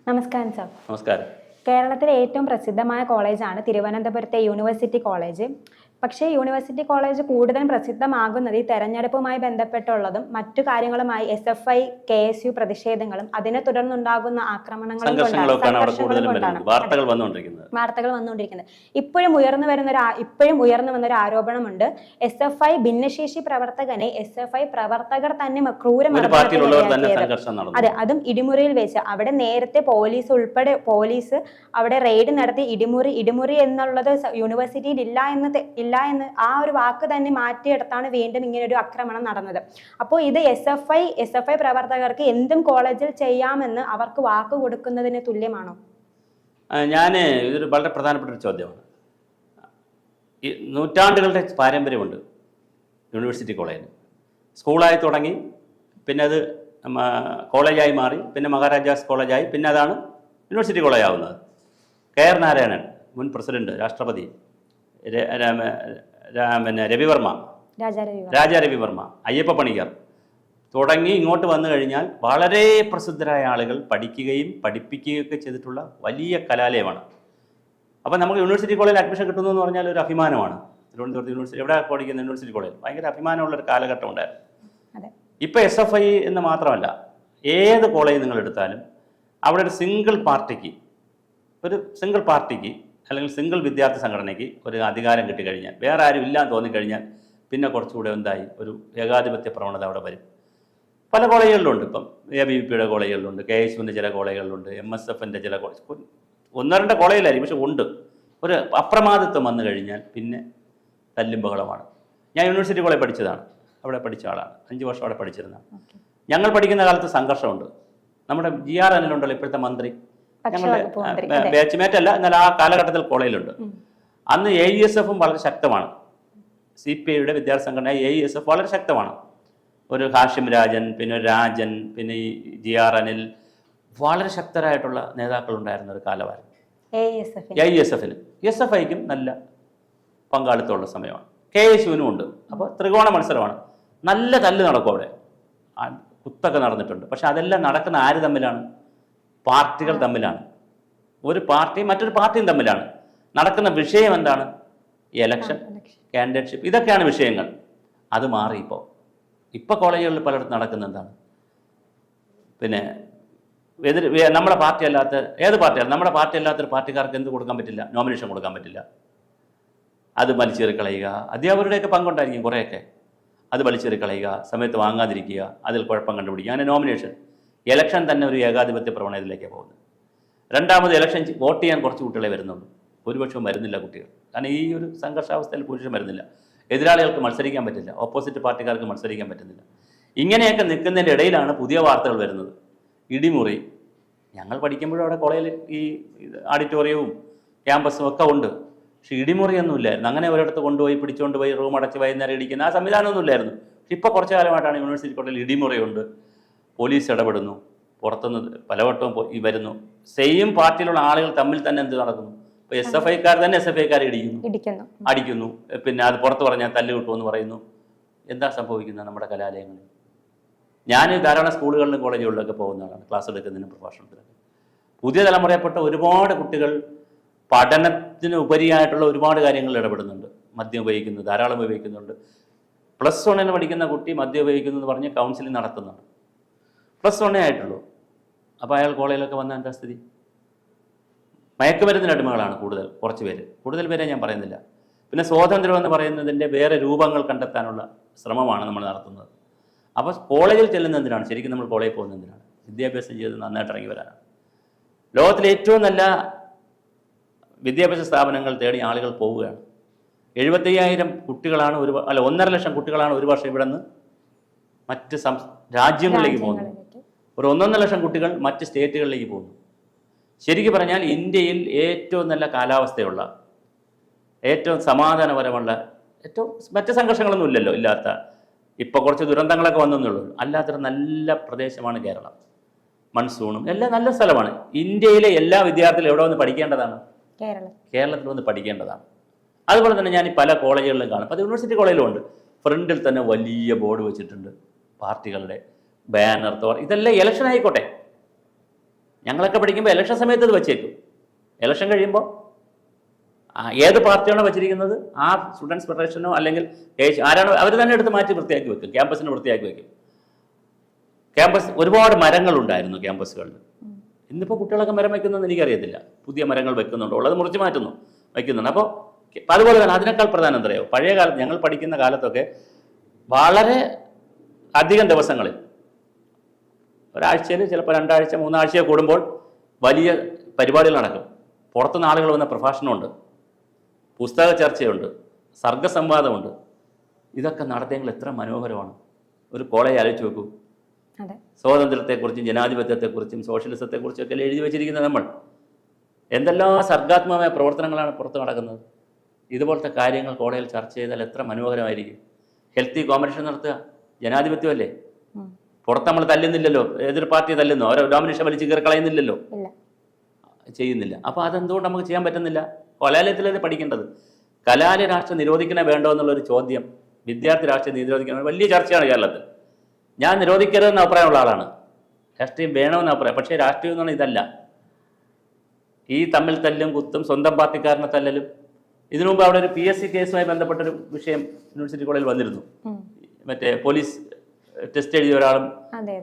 നമസ്കാരം സർ. നമസ്കാരം. കേരളത്തിലെ ഏറ്റവും പ്രസിദ്ധമായ കോളേജാണ് തിരുവനന്തപുരത്തെ യൂണിവേഴ്സിറ്റി കോളേജ്. പക്ഷേ യൂണിവേഴ്സിറ്റി കോളേജ് കൂടുതലും പ്രസിദ്ധമാകുന്നത് ഈ തെരഞ്ഞെടുപ്പുമായി ബന്ധപ്പെട്ടുള്ളതും മറ്റു കാര്യങ്ങളുമായി SFI, KSU പ്രതിഷേധങ്ങളും അതിനെ തുടർന്നുണ്ടാകുന്ന ആക്രമണങ്ങളും കൊണ്ടാണ് വാർത്തകൾ വന്നുകൊണ്ടിരിക്കുന്നത്. ഇപ്പോഴും ഉയർന്നു വന്നൊരു ആരോപണമുണ്ട്. SFI ഭിന്നശേഷി പ്രവർത്തകനെ SFI പ്രവർത്തകർ തന്നെ അതെ, അതും ഇടിമുറിയിൽ വെച്ച്. അവിടെ നേരത്തെ പോലീസ് അവിടെ റെയ്ഡ് നടത്തി ഇടിമുറി എന്നുള്ളത് യൂണിവേഴ്സിറ്റിയിൽ ഇല്ല എന്ന് ആ ഒരു വാക്ക് തന്നെ മാറ്റിയെടുത്താണ് വീണ്ടും ഇങ്ങനെ ഒരു ആക്രമണം നടന്നത്. അപ്പോൾ ഇത് SFI പ്രവർത്തകർക്ക് എന്തും കോളേജിൽ ചെയ്യാമെന്ന് അവർക്ക് വാക്ക് കൊടുക്കുന്നതിന് തുല്യമാണോ? ഇതൊരു വളരെ പ്രധാനപ്പെട്ട ഒരു ചോദ്യമാണ്. നൂറ്റാണ്ടുകളുടെ പാരമ്പര്യമുണ്ട് യൂണിവേഴ്സിറ്റി കോളേജിന്. സ്കൂളായി തുടങ്ങി, പിന്നെ അത് കോളേജായി മാറി, പിന്നെ മഹാരാജാസ് കോളേജായി, പിന്നെ അതാണ് യൂണിവേഴ്സിറ്റി കോളേജ് ആവുന്നത്. KR നാരായണൻ, മുൻ പ്രസിഡന്റ്, രാഷ്ട്രപതി, രാജാ രവിവർമ്മ, അയ്യപ്പ പണിക്കർ തുടങ്ങി ഇങ്ങോട്ട് വന്നു കഴിഞ്ഞാൽ വളരെ പ്രസിദ്ധരായ ആളുകൾ പഠിക്കുകയും പഠിപ്പിക്കുകയൊക്കെ ചെയ്തിട്ടുള്ള വലിയ കലാലയമാണ്. അപ്പോൾ നമുക്ക് യൂണിവേഴ്സിറ്റി കോളേജിൽ അഡ്മിഷൻ കിട്ടുന്നു എന്ന് പറഞ്ഞാൽ ഒരു അഭിമാനമാണ്. തിരുവനന്തപുരത്ത് യൂണിവേഴ്സിറ്റി എവിടെ പഠിക്കുന്ന യൂണിവേഴ്സിറ്റി കോളേജിൽ ഭയങ്കര അഭിമാനമുള്ളൊരു കാലഘട്ടം ഉണ്ടായിരുന്നു. ഇപ്പോൾ SFI എന്ന് മാത്രമല്ല, ഏത് കോളേജ് നിങ്ങൾ എടുത്താലും അവിടെ ഒരു സിംഗിൾ പാർട്ടിക്ക് അല്ലെങ്കിൽ സിംഗിൾ വിദ്യാർത്ഥി സംഘടനയ്ക്ക് ഒരു അധികാരം കിട്ടിക്കഴിഞ്ഞാൽ, വേറെ ആരും ഇല്ലാന്ന് തോന്നിക്കഴിഞ്ഞാൽ, പിന്നെ കുറച്ചുകൂടെ ഒരു ഏകാധിപത്യ പ്രവണത അവിടെ വരും. പല കോളേജുകളിലുണ്ട്. ഇപ്പം ABVPയുടെ കോളേജുകളിലുണ്ട്, KSUവിൻ്റെ ചില കോളേജുകളിലുണ്ട്, MSFൻ്റെ ചില കോളേജ്, 1-2 കോളേജിലായിരിക്കും, പക്ഷെ ഉണ്ട്. ഒരു അപ്രമാദിത്വം വന്നു കഴിഞ്ഞാൽ പിന്നെ തല്ലും ബഹളമാണ്. ഞാൻ യൂണിവേഴ്സിറ്റി കോളേജ് പഠിച്ചതാണ്, അവിടെ പഠിച്ച ആളാണ്, 5 വർഷം അവിടെ പഠിച്ചിരുന്നതാണ്. ഞങ്ങൾ പഠിക്കുന്ന കാലത്ത് സംഘർഷമുണ്ട്. നമ്മുടെ GR അനിലുണ്ടല്ലോ, ഇപ്പോഴത്തെ മന്ത്രി, ഞങ്ങളുടെ ബാച്ച്മേറ്റ് അല്ല, എന്നാൽ ആ കാലഘട്ടത്തിൽ കോളേജിലുണ്ട്. അന്ന് AESFും വളരെ ശക്തമാണ്. CPIയുടെ വിദ്യാർത്ഥി സംഘടന AESF വളരെ ശക്തമാണ്. ഒരു ഹാഷിം രാജൻ, പിന്നെ രാജൻ, പിന്നെ ഈ GR അനിൽ, വളരെ ശക്തരായിട്ടുള്ള നേതാക്കളുണ്ടായിരുന്ന ഒരു കാലമായിരുന്നു AESFന്. SFIക്കും നല്ല പങ്കാളിത്തമുള്ള സമയമാണ്. KSUവിനും ഉണ്ട്. അപ്പോൾ ത്രികോണ മത്സരമാണ്. നല്ല തല്ല് നടക്കും അവിടെ, കുത്തൊക്കെ നടന്നിട്ടുണ്ട്. പക്ഷെ അതെല്ലാം നടക്കുന്ന ആര് തമ്മിലാണ്? പാർട്ടികൾ തമ്മിലാണ്. ഒരു പാർട്ടിയും മറ്റൊരു പാർട്ടിയും തമ്മിലാണ്. നടക്കുന്ന വിഷയം എന്താണ്? എലക്ഷൻ, കാൻഡിഡേറ്റ്ഷിപ്പ്, ഇതൊക്കെയാണ് വിഷയങ്ങൾ. അത് മാറി. ഇപ്പോൾ കോളേജുകളിൽ പലയിടത്തും നടക്കുന്ന എന്താണ്? പിന്നെ നമ്മുടെ പാർട്ടി അല്ലാത്ത ഏത് പാർട്ടിയാണ്? നമ്മുടെ പാർട്ടി അല്ലാത്തൊരു പാർട്ടിക്കാർക്ക് എന്ത് കൊടുക്കാൻ പറ്റില്ല? നോമിനേഷൻ കൊടുക്കാൻ പറ്റില്ല. അത് വലിച്ചെറിക്കളയുക. അധ്യാപകരുടെയൊക്കെ പങ്കുണ്ടായിരിക്കും കുറേയൊക്കെ. അത് വലിച്ചെറിക്കളയുക, സമയത്ത് വാങ്ങാതിരിക്കുക, അതിൽ കുഴപ്പം കണ്ടുപിടിക്കുക, അങ്ങനെ നോമിനേഷൻ. ഇലക്ഷൻ തന്നെ ഒരു ഏകാധിപത്യ പ്രവണതയിലേക്കാണ് പോകുന്നത്. രണ്ടാമത് ഇലക്ഷൻ വോട്ട് ചെയ്യാൻ കുറച്ച് കുട്ടികളെ വരുന്നുള്ളൂ, ഭൂരിപക്ഷവും വരുന്നില്ല കുട്ടികൾ. കാരണം ഈ ഒരു സംഘർഷാവസ്ഥയിൽ ഭൂരിപക്ഷം വരുന്നില്ല. എതിരാളികൾക്ക് മത്സരിക്കാൻ പറ്റില്ല, ഓപ്പോസിറ്റ് പാർട്ടിക്കാർക്ക് മത്സരിക്കാൻ പറ്റുന്നില്ല. ഇങ്ങനെയൊക്കെ നിൽക്കുന്നതിൻ്റെ ഇടയിലാണ് പുതിയ വാർത്തകൾ വരുന്നത്. ഇടിമുറി. ഞങ്ങൾ പഠിക്കുമ്പോഴും അവിടെ കോളേജിൽ ഈ ഓഡിറ്റോറിയവും ക്യാമ്പസും ഒക്കെ ഉണ്ട്. പക്ഷെ ഇടിമുറിയൊന്നും ഇല്ലായിരുന്നു. അങ്ങനെ ഒരിടത്ത് പിടിച്ചുകൊണ്ട് പോയി റൂം അടച്ച് വൈകുന്നേരം ഇടിക്കുന്ന ആ സംവിധാനമൊന്നും ഇല്ലായിരുന്നു. ഇപ്പോൾ കുറച്ച് കാലമായിട്ടാണ് യൂണിവേഴ്സിറ്റി കോളേജിൽ ഇടിമുറിയുണ്ട്. പോലീസ് ഇടപെടുന്നു, പുറത്തുനിന്ന് പലവട്ടവും വരുന്നു. സെയിം പാർട്ടിയിലുള്ള ആളുകൾ തമ്മിൽ തന്നെ എന്ത് നടക്കുന്നു? ഇപ്പോൾ SFIക്കാർ തന്നെ SFIക്കാരെ അടിക്കുന്നു. പിന്നെ അത് പുറത്ത് പറഞ്ഞാൽ തല്ല് കിട്ടുമെന്ന് പറയുന്നു. എന്താ സംഭവിക്കുന്നത് നമ്മുടെ കലാലയങ്ങളിൽ? ഞാൻ ധാരാളം സ്കൂളുകളിലും കോളേജുകളിലൊക്കെ പോകുന്ന ആളാണ്, ക്ലാസ് എടുക്കുന്നതിനും പ്രഭാഷണത്തിനൊക്കെ. പുതിയ തലമുറയിൽപ്പെട്ട ഒരുപാട് കുട്ടികൾ പഠനത്തിന് ഉപരിയായിട്ടുള്ള ഒരുപാട് കാര്യങ്ങളിൽ ഇടപെടുന്നുണ്ട്. മദ്യം ഉപയോഗിക്കുന്നു, ധാരാളം ഉപയോഗിക്കുന്നുണ്ട്. +1 പഠിക്കുന്ന കുട്ടി മദ്യം ഉപയോഗിക്കുന്നു എന്ന് പറഞ്ഞ് കൗൺസിലിംഗ് നടത്തുന്നുണ്ട്. +1 ആയിട്ടുള്ളൂ. അപ്പോൾ അയാൾ കോളേജിലൊക്കെ വന്ന എന്താ സ്ഥിതി? മയക്കുമരുന്നിന് അടിമകളാണ് കൂടുതൽ പേരെ ഞാൻ പറയുന്നില്ല. പിന്നെ സ്വാതന്ത്ര്യം എന്ന് പറയുന്നതിൻ്റെ വേറെ രൂപങ്ങൾ കണ്ടെത്താനുള്ള ശ്രമമാണ് നമ്മൾ നടത്തുന്നത്. അപ്പോൾ കോളേജിൽ ചെല്ലുന്ന എന്തിനാണ്? ശരിക്കും നമ്മൾ കോളേജിൽ പോകുന്ന എന്തിനാണ്? വിദ്യാഭ്യാസം ചെയ്ത് നന്നായിട്ട് ഇറങ്ങി വരാനാണ്. ലോകത്തിലെ ഏറ്റവും നല്ല വിദ്യാഭ്യാസ സ്ഥാപനങ്ങൾ തേടി ആളുകൾ പോവുകയാണ്. 75,000 കുട്ടികളാണ് 1.5 ലക്ഷം കുട്ടികളാണ് ഒരു വർഷം ഇവിടെ നിന്ന് മറ്റ് രാജ്യങ്ങളിലേക്ക് പോകുന്നത്. ഒരു 1.5 ലക്ഷം കുട്ടികൾ മറ്റ് സ്റ്റേറ്റുകളിലേക്ക് പോകുന്നു. ശരിക്കും പറഞ്ഞാൽ ഇന്ത്യയിൽ ഏറ്റവും നല്ല കാലാവസ്ഥയുള്ള, ഏറ്റവും സമാധാനപരമുള്ള, ഏറ്റവും മറ്റ് സംഘർഷങ്ങളൊന്നും ഇല്ലാത്ത, ഇപ്പോൾ കുറച്ച് ദുരന്തങ്ങളൊക്കെ വന്നെന്നുള്ളൂ, അല്ലാത്തൊരു നല്ല പ്രദേശമാണ് കേരളം. മൺസൂണും എല്ലാം നല്ല സ്ഥലമാണ്. ഇന്ത്യയിലെ എല്ലാ വിദ്യാർത്ഥികളും എവിടെ വന്ന് പഠിക്കേണ്ടതാണ്? കേരളത്തിൽ വന്ന് പഠിക്കേണ്ടതാണ്. അതുപോലെ തന്നെ ഞാൻ പല കോളേജുകളിലും കാണും. അത് യൂണിവേഴ്സിറ്റി കോളേജിലും ഉണ്ട്. ഫ്രണ്ടിൽ തന്നെ വലിയ ബോർഡ് വെച്ചിട്ടുണ്ട്, പാർട്ടികളുടെ ബാനർ, ഇതെല്ലാം ഇലക്ഷൻ ആയിക്കോട്ടെ. ഞങ്ങളൊക്കെ പഠിക്കുമ്പോൾ ഇലക്ഷൻ സമയത്ത് ഇത് വെച്ചേക്കും. ഇലക്ഷൻ കഴിയുമ്പോൾ ഏത് പാർട്ടിയാണോ വെച്ചിരിക്കുന്നത് ആ സ്റ്റുഡൻസ് ഫെഡറേഷനോ അല്ലെങ്കിൽ ആരാണോ അവർ തന്നെ എടുത്ത് മാറ്റി വൃത്തിയാക്കി വെക്കും, ക്യാമ്പസിന് വൃത്തിയാക്കി വെക്കും. ക്യാമ്പസ് ഒരുപാട് മരങ്ങളുണ്ടായിരുന്നു ക്യാമ്പസുകളിൽ. ഇന്നിപ്പോൾ കുട്ടികളൊക്കെ മരം വയ്ക്കുന്നതെന്ന് എനിക്കറിയത്തില്ല. പുതിയ മരങ്ങൾ വെക്കുന്നുണ്ടോ, ഉള്ളത് മുറിച്ച് മാറ്റുന്നു, വയ്ക്കുന്നുണ്ട്. അപ്പോൾ അതുപോലെ തന്നെ അതിനേക്കാൾ പ്രധാനം എന്തറിയോ, പഴയ കാലത്ത് ഞങ്ങൾ പഠിക്കുന്ന കാലത്തൊക്കെ വളരെ അധികം ദിവസങ്ങളിൽ, ഒരാഴ്ചയിൽ ചിലപ്പോൾ 2 ആഴ്ച 3 ആഴ്ച കൂടുമ്പോൾ വലിയ പരിപാടികൾ നടക്കും. പുറത്തുനിന്ന് ആളുകൾ വന്ന പ്രഭാഷണമുണ്ട്, പുസ്തക ചർച്ചയുണ്ട്, സർഗസംവാദമുണ്ട്. ഇതൊക്കെ നടത്തിയെങ്കിൽ എത്ര മനോഹരമാണ്. ഒരു കോളേജ് ആലോചിച്ച് നോക്കൂ. സ്വാതന്ത്ര്യത്തെക്കുറിച്ചും ജനാധിപത്യത്തെക്കുറിച്ചും സോഷ്യലിസത്തെക്കുറിച്ചും ഒക്കെ എഴുതി വെച്ചിരിക്കുന്നത് നമ്മൾ. എന്തെല്ലാം സർഗാത്മകമായ പ്രവർത്തനങ്ങളാണ് പുറത്ത് നടക്കുന്നത്. ഇതുപോലത്തെ കാര്യങ്ങൾ കോളേജിൽ ചർച്ച ചെയ്താൽ എത്ര മനോഹരമായിരിക്കും. ഹെൽത്തി കോമ്പറ്റീഷൻ നടത്തുക, ജനാധിപത്യമല്ലേ. പുറത്ത് നമ്മൾ തല്ലുന്നില്ലല്ലോ, എതിർ പാർട്ടി തല്ലുന്നോ, ഓരോ ഡോമിനേഷൻ വലിച്ചു കയറി കളയുന്നില്ലല്ലോ, ചെയ്യുന്നില്ല. അപ്പോൾ അതെന്തുകൊണ്ട് നമുക്ക് ചെയ്യാൻ പറ്റുന്നില്ല? കലാലയത്തിലല്ലേ പഠിക്കേണ്ടത്. കലാലയ രാഷ്ട്രം നിരോധിക്കണേ വേണ്ടോ എന്നുള്ളൊരു ചോദ്യം, വിദ്യാർത്ഥി രാഷ്ട്രീയം നിരോധിക്കണം, വലിയ ചർച്ചയാണ് കേരളത്തിൽ. ഞാൻ നിരോധിക്കരുതെന്ന് അഭിപ്രായമുള്ള ആളാണ്, രാഷ്ട്രീയം വേണമെന്ന് അഭിപ്രായം. പക്ഷേ രാഷ്ട്രീയം എന്ന് പറഞ്ഞാൽ ഇതല്ല. ഈ തമ്മിൽ തല്ലും കുത്തും, സ്വന്തം പാർട്ടിക്കാരനെ തല്ലലും. ഇതിനു മുമ്പ് അവിടെ ഒരു PSC കേസുമായി ബന്ധപ്പെട്ടൊരു വിഷയം യൂണിവേഴ്സിറ്റി കോളേജിൽ വന്നിരുന്നു. മറ്റേ പോലീസ് ടെസ്റ്റ് എഴുതിയ ഒരാളും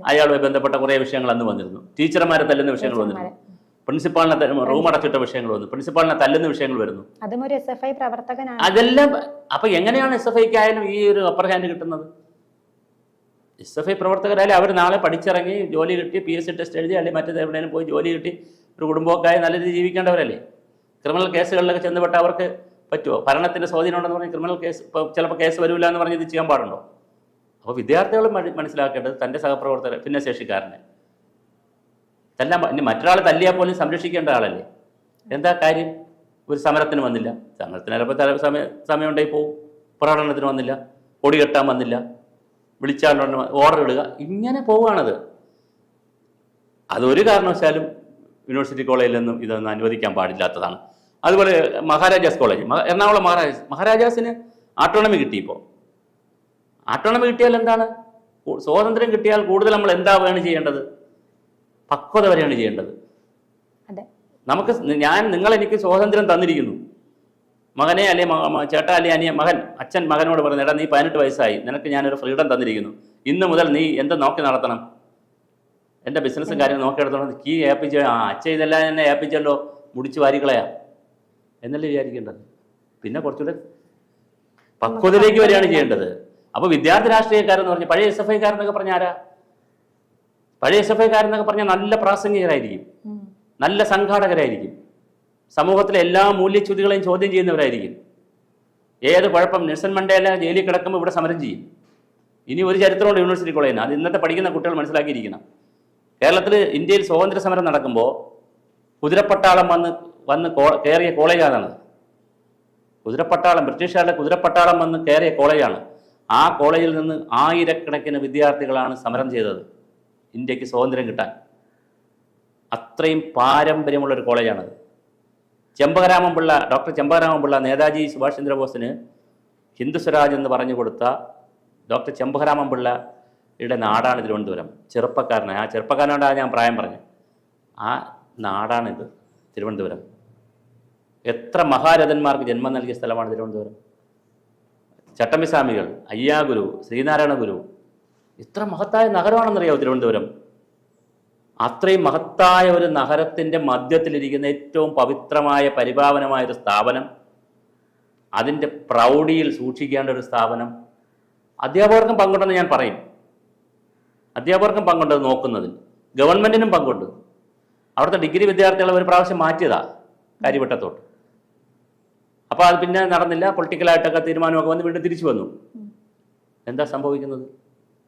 അയാളുമായി ബന്ധപ്പെട്ട കുറേ വിഷയങ്ങൾ അന്ന് വന്നിരുന്നു. ടീച്ചർമാരെ തല്ലുന്ന വിഷയങ്ങൾ വന്നിരുന്നു, പ്രിൻസിപ്പാളിനെ റൂം അടച്ചിട്ട വിഷയങ്ങൾ വന്നു, പ്രിൻസിപ്പാളിനെ തല്ലുന്ന വിഷയങ്ങൾ വരുന്നു. അതെല്ലാം. അപ്പൊ എങ്ങനെയാണ് SFIക്ക് ആയാലും ഈ ഒരു അപ്പർ ഹാൻഡ് കിട്ടുന്നത്? SFI പ്രവർത്തകരായാലും അവർ നാളെ പഠിച്ചിറങ്ങി ജോലി കിട്ടി, PSC ടെസ്റ്റ് എഴുതി, അല്ലെങ്കിൽ മറ്റേത് എവിടെയും പോയി ജോലി കിട്ടി ഒരു കുടുംബമൊക്കെ നല്ല രീതിയിൽ ജീവിക്കേണ്ടവരല്ലേ. ക്രിമിനൽ കേസുകളിലൊക്കെ ചെന്നുപെട്ട് അവർക്ക് പറ്റുമോ? ഭരണത്തിൻ്റെ സ്വാധീനം ഉണ്ടെന്ന് പറഞ്ഞ് ക്രിമിനൽ കേസ് ചിലപ്പോൾ കേസ് വരില്ല എന്ന് പറഞ്ഞ് ഇത് ചെയ്യാൻ പാടുണ്ടോ? അപ്പോൾ വിദ്യാർത്ഥികളും മനസ്സിലാക്കേണ്ടത് തൻ്റെ സഹപ്രവർത്തകരെ, ഭിന്നശേഷിക്കാരനെ ഇനി മറ്റൊരാൾ തല്ലിയാൽ പോലും സംരക്ഷിക്കേണ്ട ആളല്ലേ. എന്താ കാര്യം? ഒരു സമരത്തിന് വന്നില്ല, സമരത്തിന് ചിലപ്പോൾ സമയം ഉണ്ടായി പോവും, പ്രകടനത്തിന് വന്നില്ല, കൊടി കെട്ടാൻ വന്നില്ല, വിളിച്ചാൽ ഓർഡർ ഇടുക, ഇങ്ങനെ പോവുകയാണത്. അതൊരു കാരണവശാലും യൂണിവേഴ്സിറ്റി കോളേജിൽ നിന്നും ഇതൊന്നും അനുവദിക്കാൻ പാടില്ലാത്തതാണ്. അതുപോലെ മഹാരാജാസ് കോളേജ്, എറണാകുളം മഹാരാജാസിന് ഓട്ടോണമി കിട്ടി. ഇപ്പോൾ ഓട്ടോണമി കിട്ടിയാൽ എന്താണ്? സ്വാതന്ത്ര്യം കിട്ടിയാൽ കൂടുതൽ നമ്മൾ എന്താ വേണം ചെയ്യേണ്ടത്? പക്വത വരെയാണ് ചെയ്യേണ്ടത്. നമുക്ക് എനിക്ക് സ്വാതന്ത്ര്യം തന്നിരിക്കുന്നു. മകനെ അല്ലെ ചേട്ടാ അല്ലെ മകൻ അച്ഛൻ മകനോട് പറഞ്ഞു, എടാ നീ 18 വയസ്സായി, നിനക്ക് ഞാനൊരു ഫ്രീഡം തന്നിരിക്കുന്നു, ഇന്ന് മുതൽ നീ എന്ത് നോക്കി നടത്തണം, എൻ്റെ ബിസിനസ്സും കാര്യങ്ങൾ നോക്കിയെടുത്തോളം കീ ഏൽപ്പിച്ച അച്ഛൻ ഇതെല്ലാം എന്നെ ഏൽപ്പിച്ചല്ലോ, മുടിച്ച് വാരിക്കളയാ എന്നല്ലേ വിചാരിക്കേണ്ടത്. പിന്നെ കുറച്ചുകൂടെ പക്വതയിലേക്ക് വരികയാണ് ചെയ്യേണ്ടത്. അപ്പോൾ വിദ്യാർത്ഥി രാഷ്ട്രീയക്കാരെന്ന് പറഞ്ഞാൽ പഴയ SFIക്കാരെന്നൊക്കെ പറഞ്ഞ ആരാ? പഴയ SFIക്കാരെന്നൊക്കെ പറഞ്ഞാൽ നല്ല പ്രാസംഗികരായിരിക്കും, നല്ല സംഘാടകരായിരിക്കും, സമൂഹത്തിലെ എല്ലാ മൂല്യച്യുതികളെയും ചോദ്യം ചെയ്യുന്നവരായിരിക്കും. ഏത് കുഴപ്പം, നെൽസൺ മണ്ടേല ജയിലിൽ കിടക്കുമ്പോൾ ഇവിടെ സമരം ചെയ്യും. ഇനി ഒരു ചരിത്രമുണ്ട് യൂണിവേഴ്സിറ്റി കോളേജിന്, അത് ഇന്നത്തെ പഠിക്കുന്ന കുട്ടികൾ മനസ്സിലാക്കിയിരിക്കണം. ഇന്ത്യയിൽ സ്വാതന്ത്ര്യ സമരം നടക്കുമ്പോൾ കുതിരപ്പട്ടാളം വന്ന് കയറിയ കോളേജാണ്. കുതിരപ്പട്ടാളം, ബ്രിട്ടീഷുകാരുടെ കുതിരപ്പട്ടാളം വന്ന് കയറിയ കോളേജാണ്. ആ കോളേജിൽ നിന്ന് ആയിരക്കണക്കിന് വിദ്യാർത്ഥികളാണ് സമരം ചെയ്തത് ഇന്ത്യക്ക് സ്വാതന്ത്ര്യം കിട്ടാൻ. അത്രയും പാരമ്പര്യമുള്ളൊരു കോളേജാണത്. ഡോക്ടർ ചെമ്പകരാമൻപിള്ള നേതാജി സുഭാഷ് ചന്ദ്രബോസിന് ഹിന്ദു സ്വരാജ് എന്ന് പറഞ്ഞു കൊടുത്ത ഡോക്ടർ ചെമ്പകരാമൻപിള്ളയുടെ നാടാണ് തിരുവനന്തപുരം. ചെറുപ്പക്കാരനാണ്, ആ ചെറുപ്പക്കാരനോടാണ് ഞാൻ പ്രായം പറഞ്ഞു. ആ നാടാണിത് തിരുവനന്തപുരം. എത്ര മഹാരഥന്മാർക്ക് ജന്മം നൽകിയ സ്ഥലമാണ് തിരുവനന്തപുരം. ചട്ടമ്പിസ്വാമികൾ, അയ്യാഗുരു, ശ്രീനാരായണ ഗുരു, ഇത്ര മഹത്തായ നഗരമാണെന്നറിയാമോ തിരുവനന്തപുരം? അത്രയും മഹത്തായ ഒരു നഗരത്തിൻ്റെ മധ്യത്തിലിരിക്കുന്ന ഏറ്റവും പവിത്രമായ പരിപാവനമായൊരു സ്ഥാപനം, അതിൻ്റെ പ്രൗഢിയിൽ സൂക്ഷിക്കേണ്ട ഒരു സ്ഥാപനം. അധ്യാപകർക്കും പങ്കുണ്ടെന്ന് ഞാൻ പറയും. അധ്യാപകർക്കും പങ്കുണ്ട് നോക്കുന്നതിൽ, ഗവൺമെൻറ്റിനും പങ്കുണ്ട്. അവിടുത്തെ ഡിഗ്രി വിദ്യാർത്ഥികളെ ഒരു പ്രാവശ്യം മാറ്റിയതാ കാര്യവട്ടത്തോട്ട്. അപ്പോൾ അത് പിന്നെ നടന്നില്ല, പൊളിറ്റിക്കലായിട്ടൊക്കെ തീരുമാനമൊക്കെ വന്ന് വീണ്ടും തിരിച്ചു വന്നു. എന്താ സംഭവിക്കുന്നത്?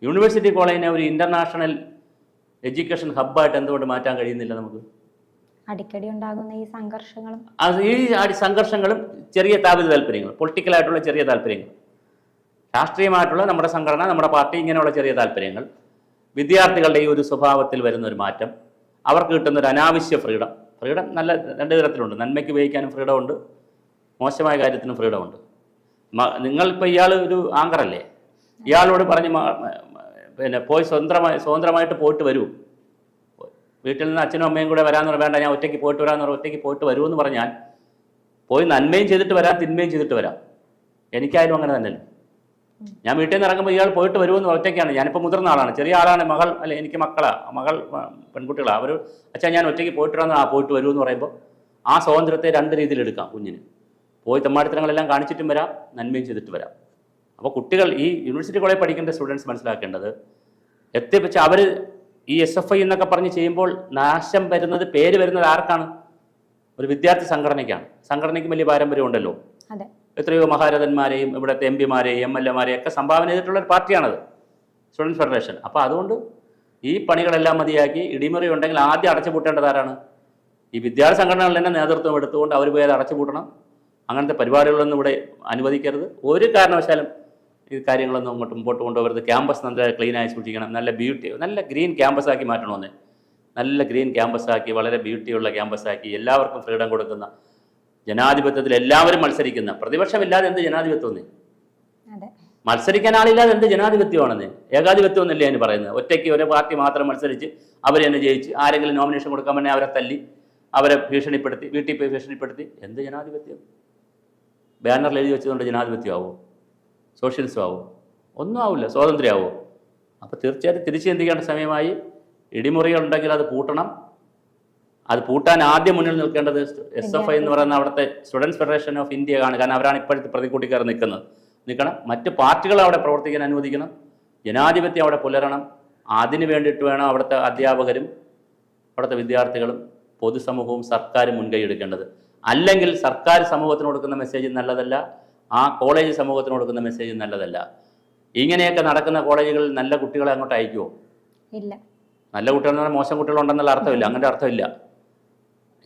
യൂണിവേഴ്സിറ്റി കോളേജിനെ ഒരു ഇൻ്റർനാഷണൽ എഡ്യൂക്കേഷൻ ഹബ്ബായിട്ട് എന്തുകൊണ്ട് മാറ്റാൻ കഴിയുന്നില്ല നമുക്ക്? അടിക്കടി ഉണ്ടാകുന്ന ഈ സംഘർഷങ്ങളും ചെറിയ താല്പര്യങ്ങളും, പൊളിറ്റിക്കലായിട്ടുള്ള ചെറിയ താല്പര്യങ്ങൾ, രാഷ്ട്രീയമായിട്ടുള്ള നമ്മുടെ സംഘടന, നമ്മുടെ പാർട്ടി, ഇങ്ങനെയുള്ള ചെറിയ താല്പര്യങ്ങൾ, വിദ്യാർത്ഥികളുടെ ഈ ഒരു സ്വഭാവത്തിൽ വരുന്ന ഒരു മാറ്റം, അവർക്ക് കിട്ടുന്ന ഒരു അനാവശ്യ ഫ്രീഡം നല്ല 2 തരത്തിലുണ്ട്. നന്മയ്ക്ക് ഉപയോഗിക്കാനും ഫ്രീഡം ഉണ്ട്, മോശമായ കാര്യത്തിനും ഫ്രീഡം ഉണ്ട്. നിങ്ങളിപ്പോൾ ഇയാൾ ഒരു ആങ്കറല്ലേ, ഇയാളോട് പറഞ്ഞ് പിന്നെ പോയി സ്വതന്ത്രമായിട്ട് പോയിട്ട് വരൂ, വീട്ടിൽ നിന്ന് അച്ഛനും അമ്മയും കൂടെ വരാമെന്ന് പറഞ്ഞാൽ വേണ്ട, ഞാൻ ഒറ്റയ്ക്ക് പോയിട്ട് വരാമെന്ന് പറഞ്ഞാൽ ഒറ്റയ്ക്ക് പോയിട്ട് വരുമെന്ന് പറഞ്ഞാൽ പോയി നന്മയും ചെയ്തിട്ട് വരാം, തിന്മയും ചെയ്തിട്ട് വരാം. എനിക്കായാലും അങ്ങനെ തന്നെയല്ലേ. ഞാൻ വീട്ടിൽ നിന്ന് ഇറങ്ങുമ്പോൾ ഇയാൾ പോയിട്ട് വരുമെന്ന് ഒറ്റയ്ക്കാണ്. ഞാനിപ്പോൾ മുതിർന്ന ആളാണ്, ചെറിയ ആളാണ്, മകൾ അല്ലെ, എനിക്ക് മകൾ പെൺകുട്ടികളാണ്. അവർ അച്ഛാ ഞാൻ ഒറ്റയ്ക്ക് പോയിട്ട് വരാമെന്ന് പോയിട്ട് വരുമെന്ന് പറയുമ്പോൾ ആ സ്വാതന്ത്ര്യത്തെ രണ്ട് രീതിയിൽ എടുക്കാം. കുഞ്ഞിന് പോയി തെമ്മാടിത്തരങ്ങളെല്ലാം കാണിച്ചിട്ടും വരാം, നന്മയും ചെയ്തിട്ട് വരാം. അപ്പോൾ കുട്ടികൾ ഈ യൂണിവേഴ്സിറ്റി കോളേജ് പഠിക്കേണ്ട സ്റ്റുഡൻസ് മനസ്സിലാക്കേണ്ടത് എത്തിപ്പിച്ച് അവർ ഈ SFI എന്നൊക്കെ പറഞ്ഞ് ചെയ്യുമ്പോൾ നാശം വരുന്നത്, പേര് വരുന്നത് ആർക്കാണ്? ഒരു വിദ്യാർത്ഥി സംഘടനയ്ക്കാണ്. സംഘടനയ്ക്ക് വലിയ പാരമ്പര്യം ഉണ്ടല്ലോ. എത്രയോ മഹാരഥന്മാരെയും ഇവിടുത്തെ MP-മാരെയും MLA-മാരെയും ഒക്കെ സംഭാവന ചെയ്തിട്ടുള്ള ഒരു പാർട്ടിയാണത്, സ്റ്റുഡൻസ് ഫെഡറേഷൻ. അപ്പോൾ അതുകൊണ്ട് ഈ പണികളെല്ലാം മതിയാക്കി ഇടിമുറി ഉണ്ടെങ്കിൽ ആദ്യം അടച്ചുപൂട്ടേണ്ടത് ആരാണ്? ഈ വിദ്യാർത്ഥി സംഘടനകൾ തന്നെ നേതൃത്വം എടുത്തുകൊണ്ട് അവർ പോയി അത് അടച്ചുപൂട്ടണം. അങ്ങനത്തെ പരിപാടികളൊന്നും ഇവിടെ അനുവദിക്കരുത്. ഒരു കാരണവശാലും ഈ കാര്യങ്ങളൊന്നും അങ്ങോട്ട് മുമ്പോട്ട് കൊണ്ടുപോകരുത്. ക്യാമ്പസ് നല്ല ക്ലീനായി സൂക്ഷിക്കണം. നല്ല ബ്യൂട്ടി, നല്ല ഗ്രീൻ ക്യാമ്പസാക്കി മാറ്റണമെന്ന്. നല്ല ഗ്രീൻ ക്യാമ്പസാക്കി, വളരെ ബ്യൂട്ടിയുള്ള ക്യാമ്പസാക്കി, എല്ലാവർക്കും ഫ്രീഡം കൊടുക്കുന്ന, ജനാധിപത്യത്തിൽ എല്ലാവരും മത്സരിക്കുന്ന, പ്രതിപക്ഷമില്ലാതെ എന്ത് ജനാധിപത്യം? മത്സരിക്കാൻ ആളില്ലാതെ എന്ത് ജനാധിപത്യമാണെന്ന്? ഏകാധിപത്യം എന്നല്ലേ അതിന് പറയുന്നത്? ഒറ്റയ്ക്ക് ഒരു പാർട്ടി മാത്രം മത്സരിച്ച് അവർ തന്നെ ജയിച്ച് ആരെങ്കിലും നോമിനേഷൻ കൊടുക്കാൻ പറഞ്ഞാൽ അവരെ തല്ലി, അവരെ ഭീഷണിപ്പെടുത്തി, വീട്ടിൽ പോയി ഭീഷണിപ്പെടുത്തി, എന്ത് ജനാധിപത്യം? ബാനറിൽ എഴുതി വെച്ചതുകൊണ്ട് ജനാധിപത്യമാവോ? സോഷ്യലിസം ആവോ? ഒന്നും ആവില്ല. സ്വാതന്ത്ര്യമാവോ? അപ്പോൾ തീർച്ചയായിട്ടും തിരിച്ചു ചിന്തിക്കേണ്ട സമയമായി. ഇടിമുറികളുണ്ടെങ്കിൽ അത് പൂട്ടണം. അത് പൂട്ടാൻ ആദ്യം മുന്നിൽ നിൽക്കേണ്ടത് SFI എന്ന് പറയുന്ന അവിടുത്തെ സ്റ്റുഡൻസ് ഫെഡറേഷൻ ഓഫ് ഇന്ത്യ ആണ്. കാരണം അവരാണ് ഇപ്പോഴത്തെ പ്രതിക്കൂട്ടിക്കാർ നിൽക്കണം. മറ്റ് പാർട്ടികൾ അവിടെ പ്രവർത്തിക്കാൻ അനുവദിക്കണം. ജനാധിപത്യം അവിടെ പുലരണം. അതിന് വേണ്ടിയിട്ട് വേണം അവിടുത്തെ അധ്യാപകരും അവിടുത്തെ വിദ്യാർത്ഥികളും പൊതുസമൂഹവും സർക്കാരും മുൻകൈ എടുക്കേണ്ടത്. അല്ലെങ്കിൽ സർക്കാർ സമൂഹത്തിന് കൊടുക്കുന്ന മെസ്സേജ് നല്ലതല്ല, ആ കോളേജ് സമൂഹത്തിന് കൊടുക്കുന്ന മെസ്സേജ് നല്ലതല്ല. ഇങ്ങനെയൊക്കെ നടക്കുന്ന കോളേജുകളിൽ നല്ല കുട്ടികളെ അങ്ങോട്ട് അയക്കുമോ? ഇല്ല. നല്ല കുട്ടികളെന്ന് പറഞ്ഞാൽ മോശം കുട്ടികളുണ്ടെന്നുള്ള അർത്ഥമില്ല, അങ്ങനത്തെ അർത്ഥമില്ല.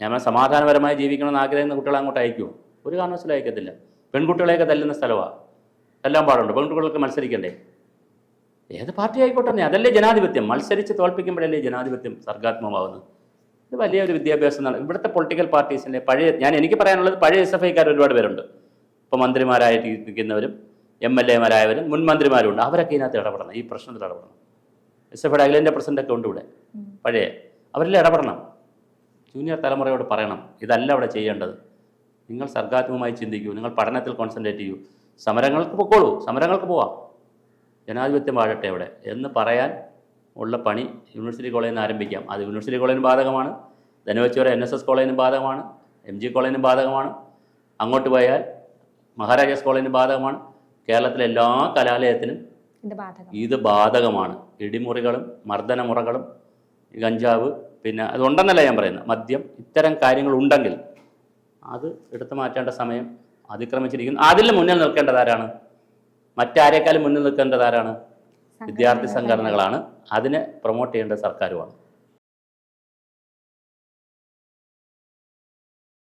ഞാൻ സമാധാനപരമായി ജീവിക്കണമെന്ന് ആഗ്രഹിക്കുന്ന കുട്ടികളെ അങ്ങോട്ട് അയക്കുമോ? ഒരു കാരണവശാലും അയക്കത്തില്ല. പെൺകുട്ടികളെയൊക്കെ തല്ലുന്ന സ്ഥലമാണ്. എല്ലാം പാടുണ്ട്. പെൺകുട്ടികൾക്ക് മത്സരിക്കണ്ടേ? ഏത് പാർട്ടി ആയിക്കോട്ടെ, അതല്ലേ ജനാധിപത്യം. മത്സരിച്ച് തോൽപ്പിക്കുമ്പോഴല്ലേ ജനാധിപത്യം സർഗാത്മകമാകുന്നത്. ഇത് വലിയൊരു വിദ്യാഭ്യാസം. ഇവിടുത്തെ പൊളിറ്റിക്കൽ പാർട്ടീസിൻ്റെ എനിക്ക് പറയാനുള്ളത് പഴയ SFIക്കാർ ഒരുപാട് പേരുണ്ട്. ഇപ്പോൾ മന്ത്രിമാരായിട്ട് നിൽക്കുന്നവരും MLA-മാരായവരും മുൻ മന്ത്രിമാരും ഉണ്ട്. അവരൊക്കെ ഇതിനകത്ത് ഇടപെടണം, ഈ പ്രശ്നത്തിൽ ഇടപെടണം. SFIയുടെ അഖിലേന്ത്യാ പ്രസിഡൻ്റൊക്കെ ഉണ്ട് ഇവിടെ, പഴയ. അവരെല്ലാം ഇടപെടണം. ജൂനിയർ തലമുറയോട് പറയണം, ഇതല്ല അവിടെ ചെയ്യേണ്ടത്. നിങ്ങൾ സർഗാത്മകമായി ചിന്തിക്കൂ, നിങ്ങൾ പഠനത്തിൽ കോൺസെൻട്രേറ്റ് ചെയ്യൂ, സമരങ്ങൾക്ക് പൊക്കോളൂ, സമരങ്ങൾക്ക് പോവാം, ജനാധിപത്യം വാഴട്ടെ അവിടെ എന്ന് പറയാൻ ഉള്ള പണി യൂണിവേഴ്സിറ്റി കോളേജിൽ നിന്ന് ആരംഭിക്കാം. അത് യൂണിവേഴ്സിറ്റി കോളേജിന് ബാധകമാണ്, ധനുവച്ചോര NSS കോളേജിനും ബാധകമാണ്, MG കോളേജിനും ബാധകമാണ്, അങ്ങോട്ട് പോയാൽ മഹാരാജാസ് കോളേജിന് ബാധകമാണ്. കേരളത്തിലെ എല്ലാ കലാലയത്തിനും ഇത് ബാധകമാണ്. ഇടിമുറികളും മർദ്ദനമുറകളും ഗഞ്ചാവ്, പിന്നെ അതുണ്ടെന്നല്ല ഞാൻ പറയുന്നത്, മദ്യം, ഇത്തരം കാര്യങ്ങളുണ്ടെങ്കിൽ അത് എടുത്തു മാറ്റേണ്ട സമയം അതിക്രമിച്ചിരിക്കുന്നു. അതിൽ മുന്നിൽ നിൽക്കേണ്ടതാരാണ്? മറ്റാരേക്കാളും മുന്നിൽ നിൽക്കേണ്ടതാരാണ്? വിദ്യാർത്ഥി സംഘടനകളാണ്. അതിനെ പ്രൊമോട്ട് ചെയ്യേണ്ട സർക്കാരുമാണ്.